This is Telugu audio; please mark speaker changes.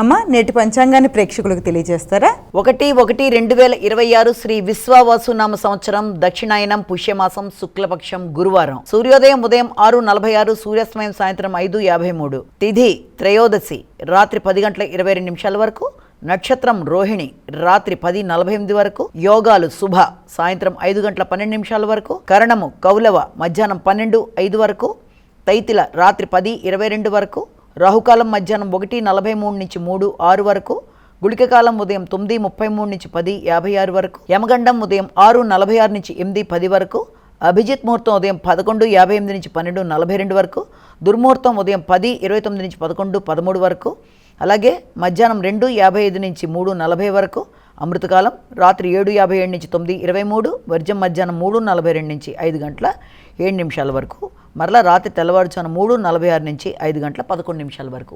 Speaker 1: అమ్మ నేటి పంచాంగాన్ని ప్రేక్షకులకు తెలియజేస్తారా?
Speaker 2: 1/1/2026 శ్రీ విశ్వావసునామ సంవత్సరం, దక్షిణాయనం, పుష్యమాసం, శుక్లపక్షం, గురువారం. సూర్యోదయం ఉదయం 6:46, సూర్యాస్తమయం సాయంత్రం 5:53. తిథి త్రయోదశి రాత్రి 10:22 వరకు. నక్షత్రం రోహిణి రాత్రి 10:48 వరకు. యోగాలు శుభ సాయంత్రం 5:12 వరకు. కరణము కౌలవ మధ్యాహ్నం 12:05 వరకు. తైతిల రాత్రి 10:22 వరకు. రాహుకాలం మధ్యాహ్నం 1:43 నుంచి 3:06 వరకు. గుళికకాలం ఉదయం 9:33 నుంచి 10:56 వరకు. యమగండం ఉదయం 6:46 నుంచి 8:10 వరకు. అభిజిత్ ముహూర్తం ఉదయం 11:58 నుంచి 12:42 వరకు. దుర్ముహూర్తం ఉదయం 10:29 నుంచి 11:13 వరకు. అలాగే మధ్యాహ్నం 2:55 నుంచి 3:40 వరకు. అమృతకాలం రాత్రి 7:57 నుంచి 9:23. వర్జం మధ్యాహ్నం 3:42 నుంచి 5:07 వరకు. మరలా రాత్రి తెల్లవారుజామున 3:46 నుంచి 5:11 వరకు.